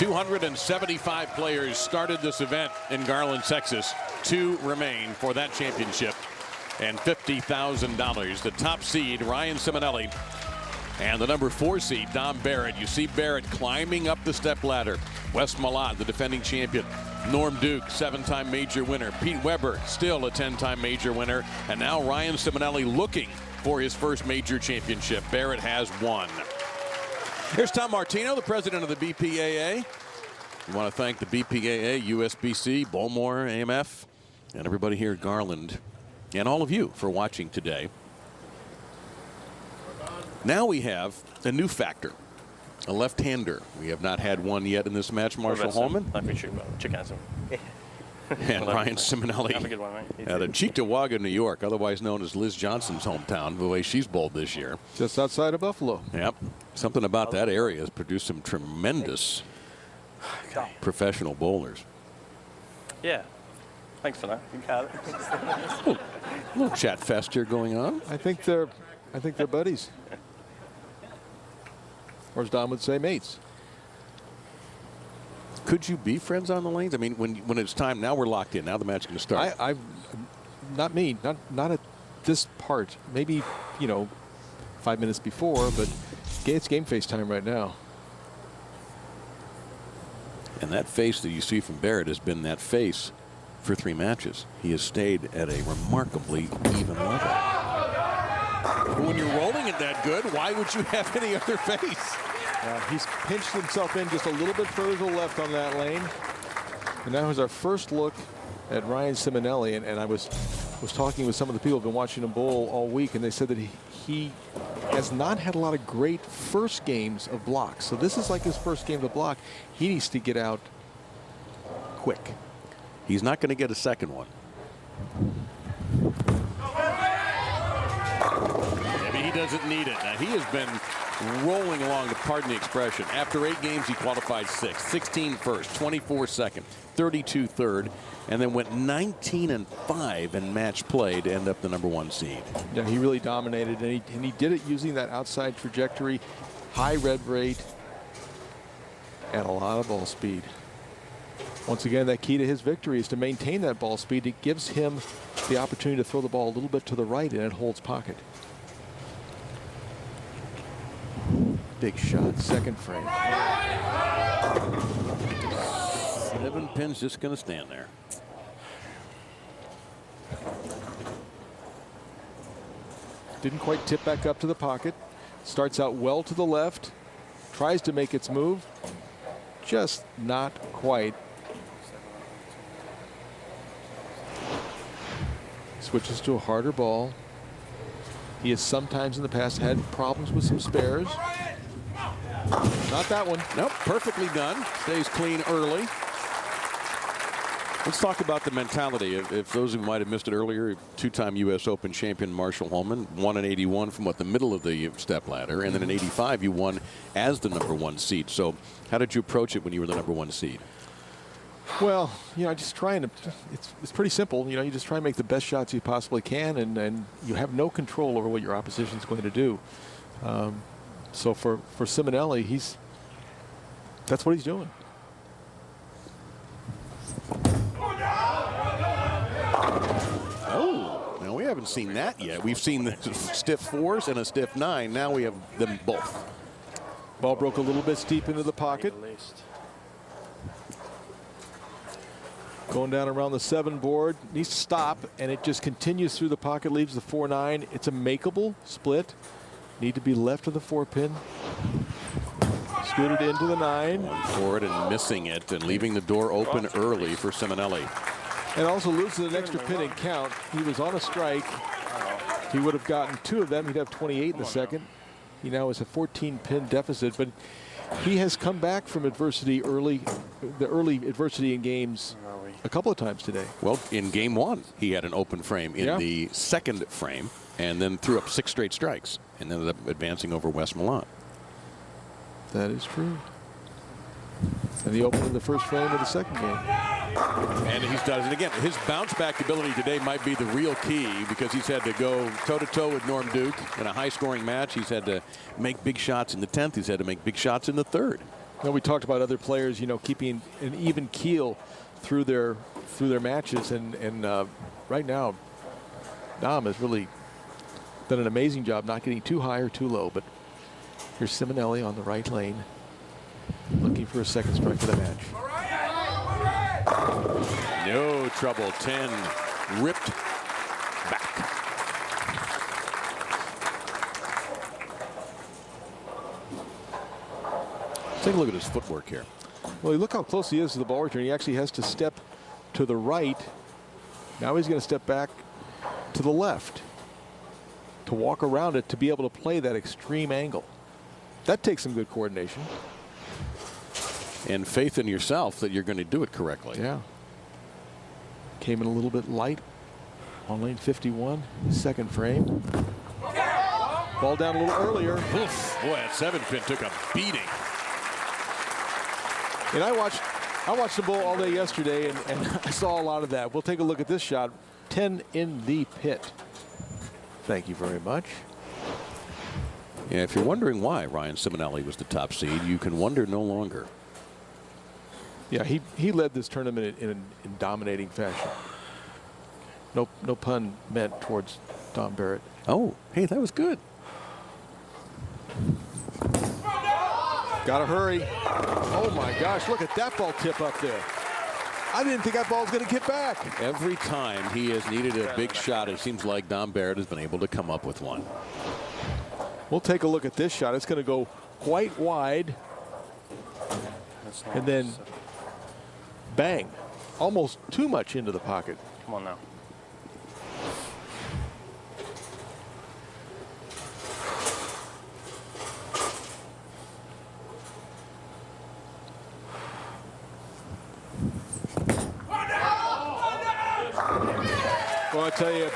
275 players started this event in Garland, Texas. 2 remain for that championship and $50,000. The top seed, Ryan Ciminelli, and the number 4 seed, Dom Barrett. You see Barrett climbing up the step ladder. Wes Malott, the defending champion. Norm Duke, 7-time major winner. Pete Weber, still a 10-time major winner. And now Ryan Ciminelli looking for his first major championship. Barrett has 1. Here's Tom Martino, the president of the BPAA. We want to thank the BPAA, USBC, Bowmore, AMF, and everybody here at Garland, and all of you for watching today. Now we have a new factor, a left-hander. We have not had one yet in this match. Marshall Holman. And Ryan Simonelli out of Cheektowaga, New York, otherwise known as Liz Johnson's hometown, the way she's bowled this year. Just outside of Buffalo. Yep. Something about that area has produced some tremendous professional bowlers. Yeah. Thanks for that. You got it. A little chat fest here going on. I think they're buddies. Or as Dom would say, mates. Could you be friends on the lanes? I mean, when it's time, now we're locked in. Now the match is going to start. Not me. Not at this part. Maybe, 5 minutes before, but it's game face time right now. And that face that you see from Barrett has been that face for 3 matches. He has stayed at a remarkably even level. When you're rolling it that good, why would you have any other face? He's pinched himself in just a little bit further to the left on that lane. And that was our first look at Ryan Ciminelli. And I was talking with some of the people who have been watching him bowl all week, and they said that he has not had a lot of great first games of blocks. So this is like his first game of block. He needs to get out quick. He's not going to get a second one. Maybe he doesn't need it. Now, he has been rolling along, to pardon the expression. After 8 games, he qualified 6th, 16 first, 24 second, 32 third, and then went 19-5 in match play to end up the number 1 seed. Yeah, he really dominated, and he did it using that outside trajectory, high rev rate, and a lot of ball speed. Once again, that key to his victory is to maintain that ball speed. It gives him the opportunity to throw the ball a little bit to the right, and it holds pocket. Big shot, second frame. 7 pins just going to stand there. Didn't quite tip back up to the pocket. Starts out well to the left. Tries to make its move. Just not quite. Switches to a harder ball. He has sometimes in the past had problems with some spares. Not that one. Nope, perfectly done. Stays clean early. Let's talk about the mentality. If those who might have missed it earlier, 2-time U.S. Open champion Marshall Holman won in '81 from the middle of the step ladder, and then in '85 you won as the number 1 seed. So how did you approach it when you were the number 1 seed? Well, just trying to, it's pretty simple. You just try and make the best shots you possibly can, and you have no control over what your opposition is going to do. So for Simonelli, that's what he's doing. Oh, now we haven't seen that yet. We've seen the stiff 4s and a stiff 9. Now we have them both. Ball broke a little bit steep into the pocket. Going down around the 7 board, needs to stop, and it just continues through the pocket, leaves the 4-9. It's a makeable split. Need to be left of the 4-pin. Scooted into the 9. Going for it and missing it, and leaving the door open early for Simonelli. And also loses an extra pin and count. He was on a strike. He would have gotten 2 of them. He'd have 28 in the second. He now has a 14-pin deficit, but he has come back from adversity early, the early adversity in games a couple of times today. Well, in game 1, he had an open frame in the second frame, and then threw up 6 straight strikes and ended up advancing over Wes Malott. That is true. And he opened in the first frame of the second game. And he's done it again. His bounce back ability today might be the real key, because he's had to go toe-to-toe with Norm Duke in a high-scoring match. He's had to make big shots in the 10th. He's had to make big shots in the 3rd. You know, we talked about other players, you know, keeping an even keel through their matches, and right now, Dom has really done an amazing job not getting too high or too low. But here's Simonelli on the right lane, looking for a second strike for the match. No trouble. 10 ripped back. Take a look at his footwork here. Well, look how close he is to the ball return. He actually has to step to the right. Now he's going to step back to the left to walk around it to be able to play that extreme angle. That takes some good coordination. And faith in yourself that you're going to do it correctly. Yeah. Came in a little bit light on lane 51, second frame. Ball down a little earlier. Oof. Boy, that 7-pin took a beating. And I watched the bowl all day yesterday, and I saw a lot of that. We'll take a look at this shot. 10 in the pit. Thank you very much. Yeah, if you're wondering why Ryan Ciminelli was the top seed, you can wonder no longer. Yeah, he led this tournament in dominating fashion. No pun meant towards Dom Barrett. Oh, hey, that was good. Gotta hurry. Oh my gosh, look at that ball tip up there. I didn't think that ball was going to get back. Every time he has needed a big shot, it seems like Dom Barrett has been able to come up with one. We'll take a look at this shot. It's going to go quite wide. And then bang. Almost too much into the pocket. Come on now. Well, I tell you,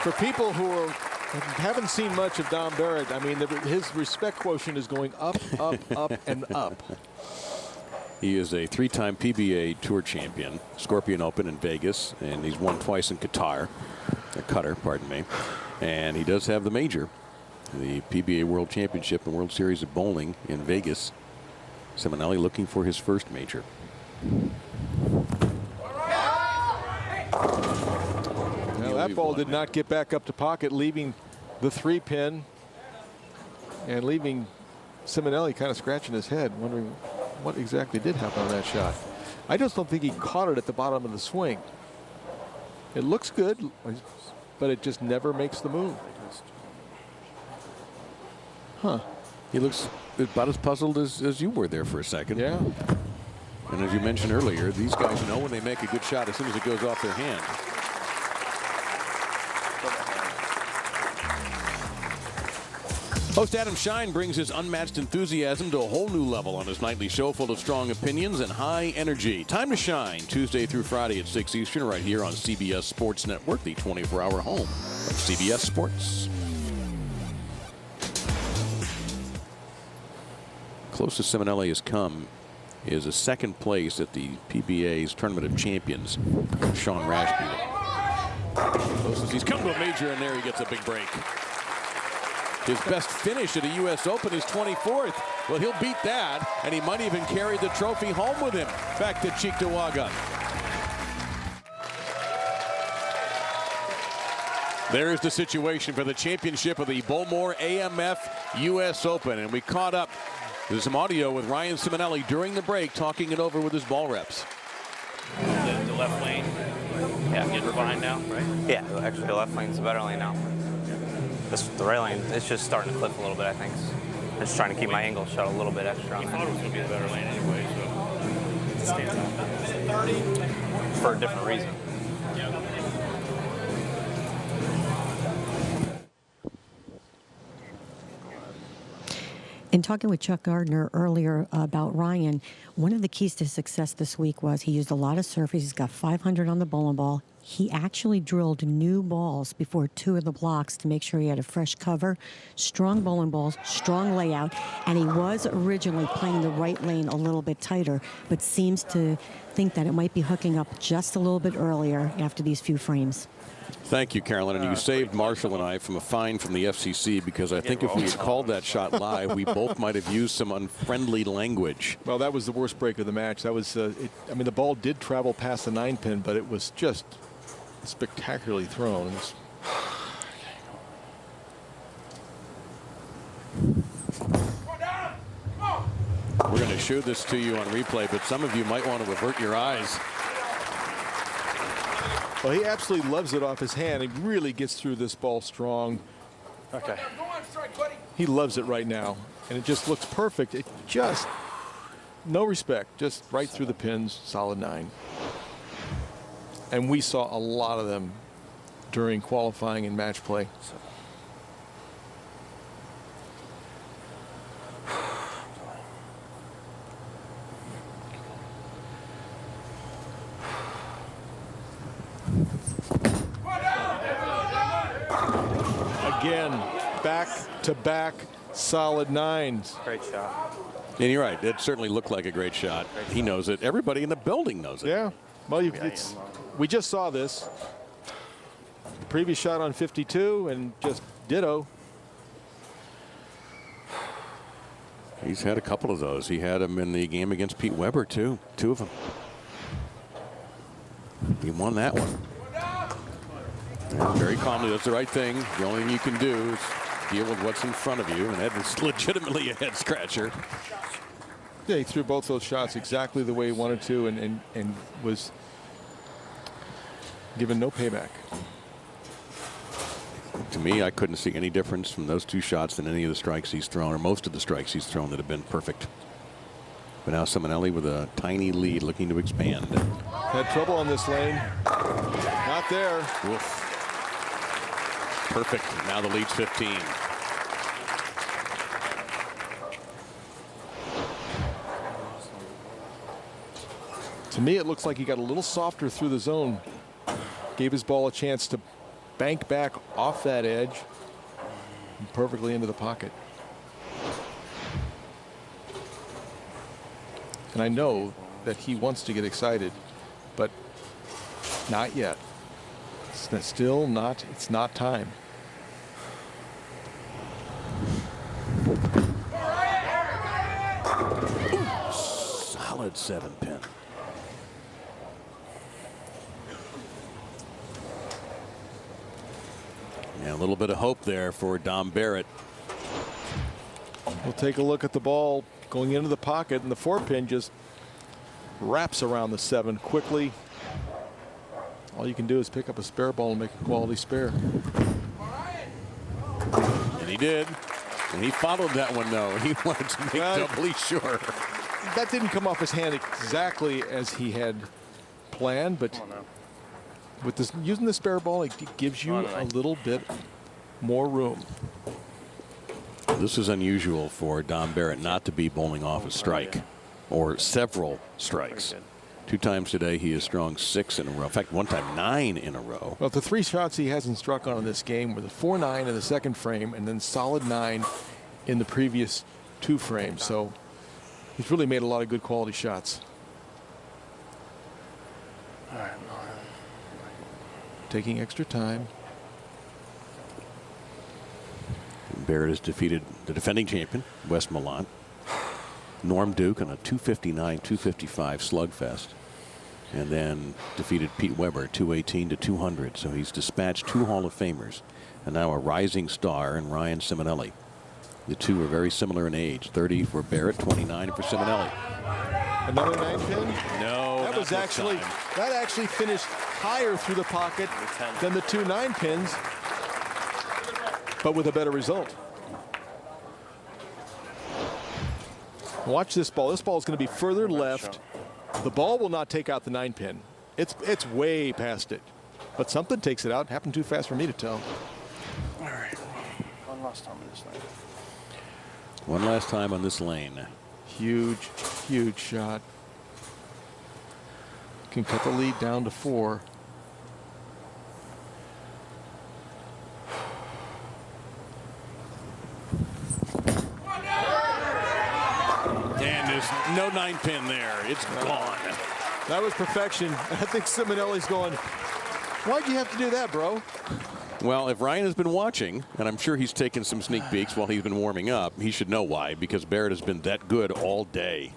for people who haven't seen much of Dom Barrett, I mean, his respect quotient is going up, up, up, and up. He is a 3-time PBA Tour champion, Scorpion Open in Vegas, and he's won twice in Qatar, pardon me. And he does have the major, the PBA World Championship and World Series of Bowling in Vegas. Simonelli looking for his first major. Well, that ball did not get back up to pocket, leaving the 3-pin and leaving Simonelli kind of scratching his head, wondering what exactly did happen on that shot. I just don't think he caught it at the bottom of the swing. It looks good, but it just never makes the move. Huh. He looks about as puzzled as you were there for a second. Yeah. And as you mentioned earlier, these guys know when they make a good shot as soon as it goes off their hand. Host Adam Shine brings his unmatched enthusiasm to a whole new level on his nightly show full of strong opinions and high energy. Time to Shine, Tuesday through Friday at 6 Eastern, right here on CBS Sports Network, the 24-hour home of CBS Sports. Closest Simonelli has come is a second place at the PBA's Tournament of Champions. Sean Rash beat it. Closest he's come to a major, and there he gets a big break. His best finish at a U.S. Open is 24th. Well, he'll beat that, and he might even carry the trophy home with him back to Cheektowaga. There's the situation for the championship of the Bowmore AMF U.S. Open, and we caught up. There's some audio with Ryan Simonelli during the break, talking it over with his ball reps. The left lane, yeah, getting refined now, right? Yeah, actually the left lane's the better lane now. The right lane, it's just starting to clip a little bit, I think. I'm just trying to keep my angle shut a little bit extra on We that. thought it was going to be the better lane anyway, so it stands out. For a different reason. In talking with Chuck Gardner earlier about Ryan, one of the keys to success this week was he used a lot of surface. He's got 500 on the bowling ball. He actually drilled new balls before 2 of the blocks to make sure he had a fresh cover, strong bowling balls, strong layout, and he was originally playing the right lane a little bit tighter, but seems to think that it might be hooking up just a little bit earlier after these few frames. Thank you, Carolyn. And you saved Marshall and I from a fine from the FCC, because I think if we had called that shot live, we both might have used some unfriendly language. Well, that was the worst break of the match. That was, I mean, the ball did travel past the 9-pin, but it was just spectacularly thrown. We're going to show this to you on replay, but some of you might want to avert your eyes. Well, he absolutely loves it off his hand. He really gets through this ball strong. Okay. He loves it right now, and it just looks perfect. It just, no respect, just right through the pins, solid 9. And we saw a lot of them during qualifying and match play. Again, back-to-back solid 9s. Great shot. And you're right. It certainly looked like a great shot. He knows it. Everybody in the building knows it. Yeah. Well, we just saw this. The previous shot on 52 and just ditto. He's had a couple of those. He had them in the game against Pete Weber, too. 2 of them. He won that one. And very calmly, that's the right thing. The only thing you can do is deal with what's in front of you, and that was legitimately a head scratcher. Yeah, he threw both those shots exactly the way he wanted to, and was given no payback. To me, I couldn't see any difference from those 2 shots than any of the strikes he's thrown, or most of the strikes he's thrown that have been perfect. But now Simonelli with a tiny lead, looking to expand. Had trouble on this lane. Not there. Oof. Perfect. Now the lead's 15. To me, it looks like he got a little softer through the zone. Gave his ball a chance to bank back off that edge and perfectly into the pocket. And I know that he wants to get excited, but not yet. It's still not, it's not time. Solid 7-pin. Yeah, a little bit of hope there for Dom Barrett. We'll take a look at the ball going into the pocket, and the 4-pin just wraps around the 7 quickly. All you can do is pick up a spare ball and make a quality spare. And he did. And he followed that one, though. He wanted to make doubly sure. That didn't come off his hand exactly as he had planned, but with this, using the spare ball, it gives you a little bit more room. This is unusual for Dom Barrett not to be bowling off a strike or several strikes. 2 times today he has strung 6 in a row. In fact, one time 9 in a row. Well, the 3 shots he hasn't struck on in this game were the 4-9 in the second frame and then solid 9 in the previous 2 frames. So he's really made a lot of good quality shots. All right. Taking extra time. Barrett has defeated the defending champion, Wes Millant, Norm Duke in a 259-255 slugfest, and then defeated Pete Weber 218-200. So he's dispatched 2 Hall of Famers, and now a rising star in Ryan Ciminelli. The 2 are very similar in age. 30 for Barrett, 29 for Ciminelli. Another 9-pin? No, that was actually that actually finished higher through the pocket than the 2 9-pins, but with a better result. Watch this ball. This ball is going to be further left. The ball will not take out the 9-pin. It's way past it, but something takes it out. Happened too fast for me to tell. All right. One last time on this lane. One last time on this lane. Huge, huge shot. Can cut the lead down to 4. And there's no 9-pin there. It's gone. That was perfection. I think Simonelli's going, Why'd you have to do that, bro? Well, if Ryan has been watching, and I'm sure he's taken some sneak peeks while he's been warming up, he should know why, because Barrett has been that good all day.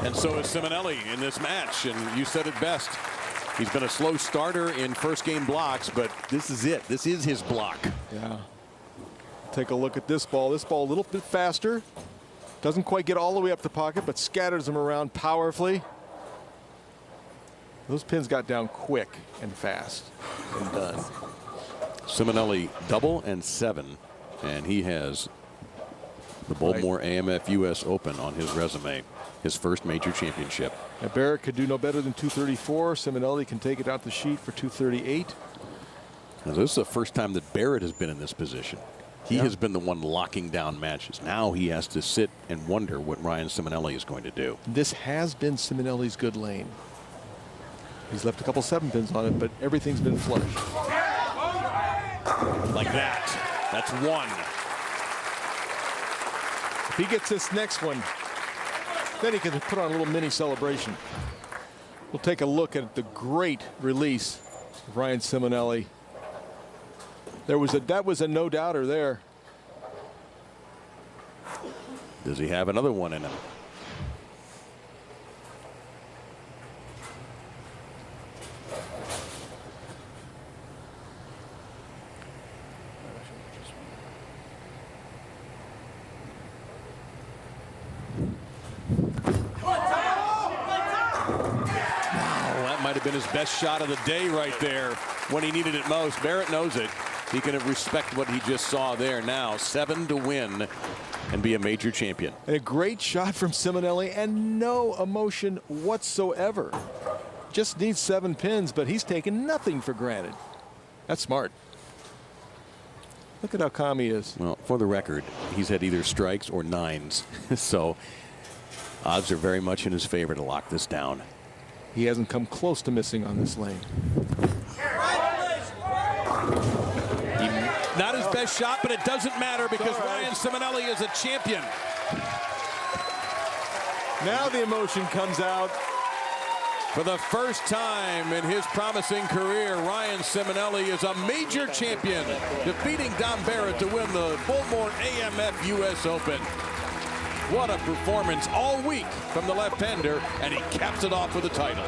And so is Simonelli in this match, and you said it best. He's been a slow starter in first game blocks, but this is it. This is his block. Yeah. Take a look at this ball. This ball a little bit faster. Doesn't quite get all the way up the pocket, but scatters them around powerfully. Those pins got down quick and fast and done. Simonelli double and 7, and he has the Baltimore AMF US Open on his resume, his first major championship. Now Barrett could do no better than 234. Simonelli can take it out the sheet for 238. Now, this is the first time that Barrett has been in this position. He has been the one locking down matches. Now he has to sit and wonder what Ryan Ciminelli is going to do. This has been Simonelli's good lane. He's left a couple 7-pins on it, but everything's been flush. Like that. That's 1. If he gets this next one, then he can put on a little mini celebration. We'll take a look at the great release of Ryan Ciminelli. That was a no-doubter there. Does he have another one in him? Might have been his best shot of the day right there when he needed it most. Barrett knows it. He can respect what he just saw there. Now 7 to win and be a major champion. And a great shot from Simonelli and no emotion whatsoever. Just needs 7 pins, but he's taken nothing for granted. That's smart. Look at how calm he is. Well, for the record, he's had either strikes or 9s. So odds are very much in his favor to lock this down. He hasn't come close to missing on this lane. Not his best shot, but it doesn't matter because Ryan Ciminelli is a champion. Now the emotion comes out. For the first time in his promising career, Ryan Ciminelli is a major champion, defeating Dom Barrett to win the Baltimore AMF US Open. What a performance all week from the left-hander, and he caps it off with a title.